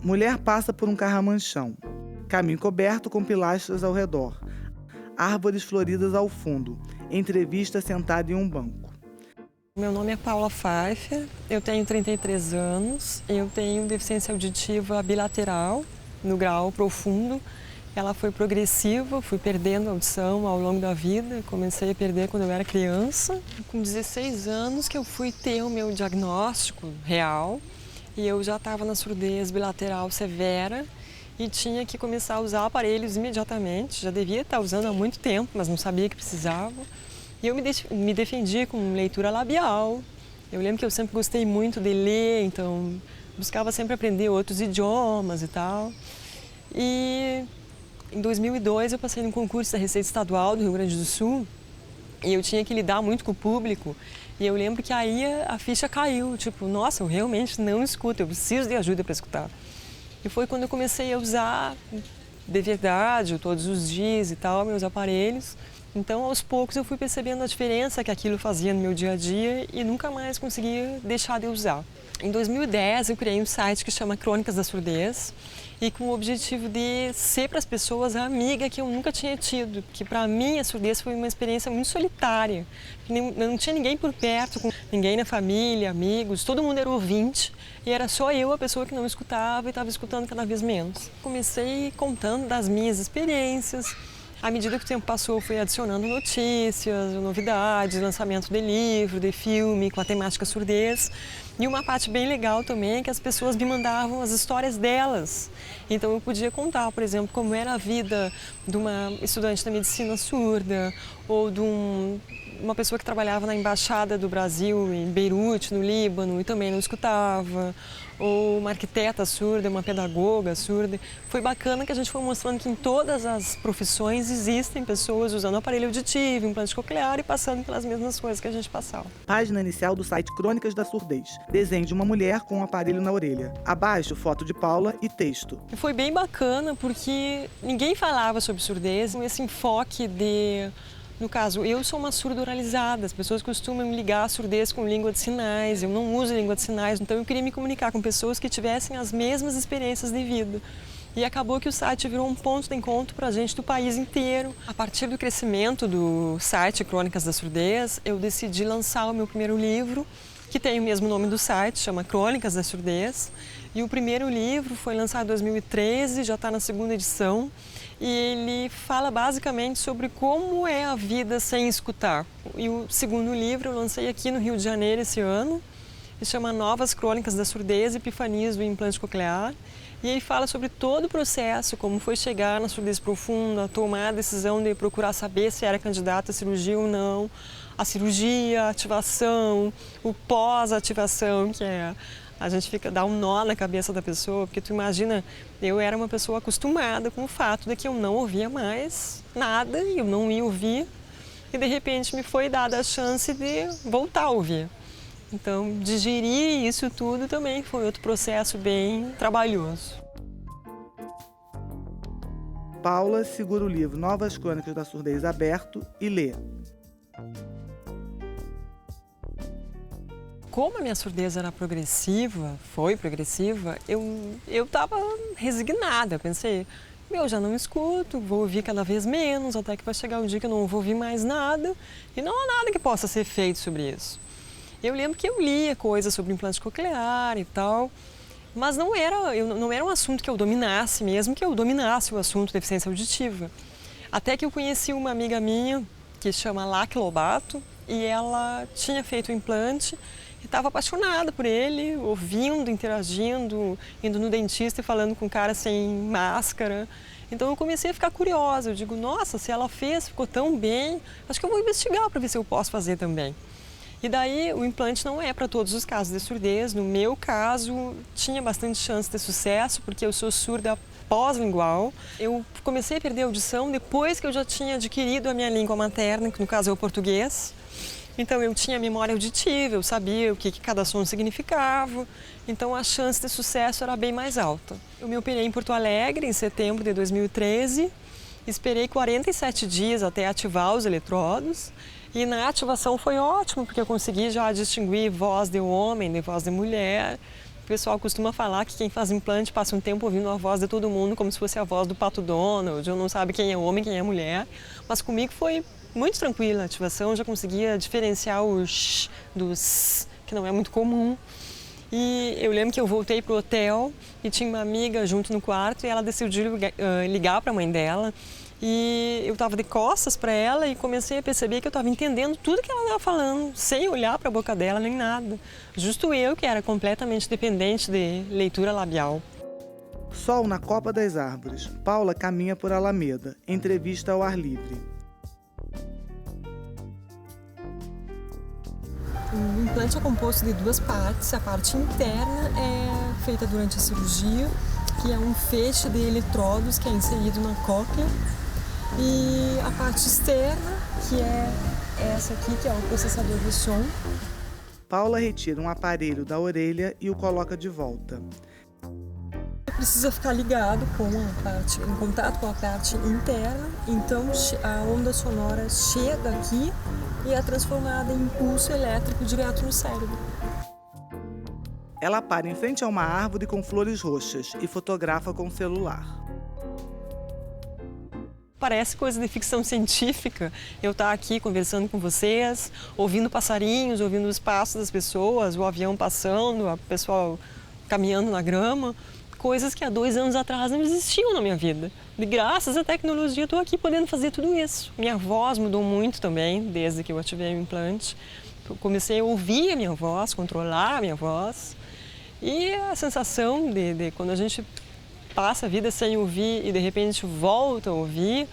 Mulher passa por um carramanchão. Caminho coberto com pilastras ao redor. Árvores floridas ao fundo. Entrevista sentada em um banco. Meu nome é Paula Pfeiffer, eu tenho 33 anos, eu tenho deficiência auditiva bilateral, no grau profundo. Ela foi progressiva, fui perdendo a audição ao longo da vida, comecei a perder quando eu era criança. Com 16 anos que eu fui ter o meu diagnóstico real e eu já estava na surdez bilateral severa e tinha que começar a usar aparelhos imediatamente. Já devia estar usando há muito tempo, mas não sabia que precisava. E eu me defendi com leitura labial. Eu lembro que eu sempre gostei muito de ler, então buscava sempre aprender outros idiomas e tal. E em 2002 eu passei num concurso da Receita Estadual do Rio Grande do Sul e eu tinha que lidar muito com o público. E eu lembro que aí a ficha caiu, tipo, nossa, eu realmente não escuto, eu preciso de ajuda para escutar. E foi quando eu comecei a usar de verdade, todos os dias e tal, meus aparelhos. Então, aos poucos, eu fui percebendo a diferença que aquilo fazia no meu dia a dia e nunca mais conseguia deixar de usar. Em 2010, eu criei um site que chama Crônicas da Surdez e com o objetivo de ser para as pessoas a amiga que eu nunca tinha tido, porque para mim a surdez foi uma experiência muito solitária. Não tinha ninguém por perto, ninguém na família, amigos, todo mundo era ouvinte e era só eu a pessoa que não escutava e estava escutando cada vez menos. Comecei contando das minhas experiências. À medida que o tempo passou, eu fui adicionando notícias, novidades, lançamento de livro, de filme com a temática surdez. E uma parte bem legal também é que as pessoas me mandavam as histórias delas. Então eu podia contar, por exemplo, como era a vida de uma estudante da medicina surda ou de uma pessoa que trabalhava na Embaixada do Brasil em Beirute, no Líbano, e também não escutava, ou uma arquiteta surda, uma pedagoga surda. Foi bacana que a gente foi mostrando que em todas as profissões existem pessoas usando aparelho auditivo, implante coclear e passando pelas mesmas coisas que a gente passava. Página inicial do site Crônicas da Surdez. Desenho de uma mulher com um aparelho na orelha. Abaixo, foto de Paula e texto. E foi bem bacana porque ninguém falava sobre surdez, esse enfoque de... No caso, eu sou uma surda oralizada, as pessoas costumam ligar a surdez com língua de sinais, eu não uso língua de sinais, então eu queria me comunicar com pessoas que tivessem as mesmas experiências de vida. E acabou que o site virou um ponto de encontro para a gente do país inteiro. A partir do crescimento do site Crônicas da Surdez, eu decidi lançar o meu primeiro livro, que tem o mesmo nome do site, chama Crônicas da Surdez. E o primeiro livro foi lançado em 2013, já está na segunda edição. E ele fala basicamente sobre como é a vida sem escutar. E o segundo livro eu lancei aqui no Rio de Janeiro esse ano, que chama Novas Crônicas da Surdez e Epifanias do Implante Coclear. E ele fala sobre todo o processo, como foi chegar na surdez profunda, tomar a decisão de procurar saber se era candidato à cirurgia ou não, a cirurgia, a ativação, o pós-ativação, que é... A gente dá um nó na cabeça da pessoa, porque tu imagina, eu era uma pessoa acostumada com o fato de que eu não ouvia mais nada, e eu não ia ouvir, e de repente me foi dada a chance de voltar a ouvir. Então, digerir isso tudo também foi outro processo bem trabalhoso. Paula segura o livro Novas Crônicas da Surdez aberto e lê. Como a minha surdez era progressiva, foi progressiva, eu estava resignada. Pensei, já não escuto, vou ouvir cada vez menos, até que vai chegar o dia que eu não vou ouvir mais nada e não há nada que possa ser feito sobre isso. Eu lembro que eu lia coisas sobre implante coclear e tal, mas não era um assunto que eu dominasse, mesmo que eu dominasse o assunto de deficiência auditiva. Até que eu conheci uma amiga minha, que se chama Lac Lobato, e ela tinha feito o implante e estava apaixonada por ele, ouvindo, interagindo, indo no dentista e falando com o cara sem máscara. Então eu comecei a ficar curiosa, eu digo, nossa, se ela fez, ficou tão bem, acho que eu vou investigar para ver se eu posso fazer também. E daí o implante não é para todos os casos de surdez, no meu caso tinha bastante chance de sucesso, porque eu sou surda pós-lingual. Eu comecei a perder a audição depois que eu já tinha adquirido a minha língua materna, que no caso é o português. Então eu tinha memória auditiva, eu sabia o que cada som significava, então a chance de sucesso era bem mais alta. Eu me operei em Porto Alegre em setembro de 2013, esperei 47 dias até ativar os eletrodos e na ativação foi ótimo, porque eu consegui já distinguir voz de homem de voz de mulher. O pessoal costuma falar que quem faz implante passa um tempo ouvindo a voz de todo mundo como se fosse a voz do Pato Donald, ou não sabe quem é homem, quem é mulher. Mas comigo foi muito tranquila a ativação, eu já conseguia diferenciar o sh do s, que não é muito comum. E eu lembro que eu voltei pro hotel e tinha uma amiga junto no quarto e ela decidiu ligar para a mãe dela. E eu estava de costas para ela e comecei a perceber que eu estava entendendo tudo que ela estava falando, sem olhar para a boca dela nem nada. Justo eu, que era completamente dependente de leitura labial. Sol na copa das árvores. Paula caminha por Alameda. Entrevista ao ar livre. O implante é composto de duas partes. A parte interna é feita durante a cirurgia, que é um feixe de eletrodos que é inserido na cóclea. E a parte externa, que é essa aqui, que é o processador de som. Paula retira um aparelho da orelha e o coloca de volta. Precisa ficar ligado com a parte, em contato com a parte interna, então a onda sonora chega aqui e é transformada em impulso elétrico direto no cérebro. Ela para em frente a uma árvore com flores roxas e fotografa com o celular. Parece coisa de ficção científica eu estar aqui conversando com vocês, ouvindo passarinhos, ouvindo os passos das pessoas, o avião passando, o pessoal caminhando na grama. Coisas que há 2 anos atrás não existiam na minha vida. E graças à tecnologia estou aqui podendo fazer tudo isso. Minha voz mudou muito também, desde que eu ativei o implante. Eu comecei a ouvir a minha voz, controlar a minha voz. E a sensação de quando a gente passa a vida sem ouvir e de repente volta a ouvir,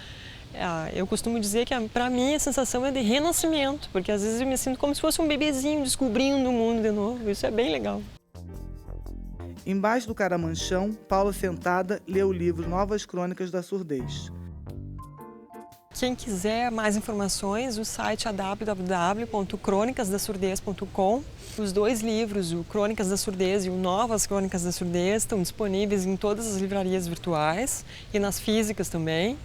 eu costumo dizer que para mim a sensação é de renascimento, porque às vezes eu me sinto como se fosse um bebezinho descobrindo o mundo de novo. Isso é bem legal. Embaixo do caramanchão, Paula sentada lê o livro Novas Crônicas da Surdez. Quem quiser mais informações, o site é www.cronicasdasurdez.com. Os 2 livros, o Crônicas da Surdez e o Novas Crônicas da Surdez, estão disponíveis em todas as livrarias virtuais e nas físicas também.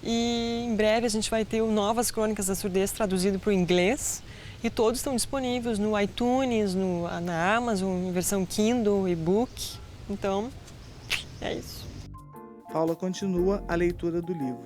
E em breve a gente vai ter o Novas Crônicas da Surdez traduzido para o inglês. E todos estão disponíveis no iTunes, na Amazon, em versão Kindle, e-book. Então, é isso. Paula continua a leitura do livro.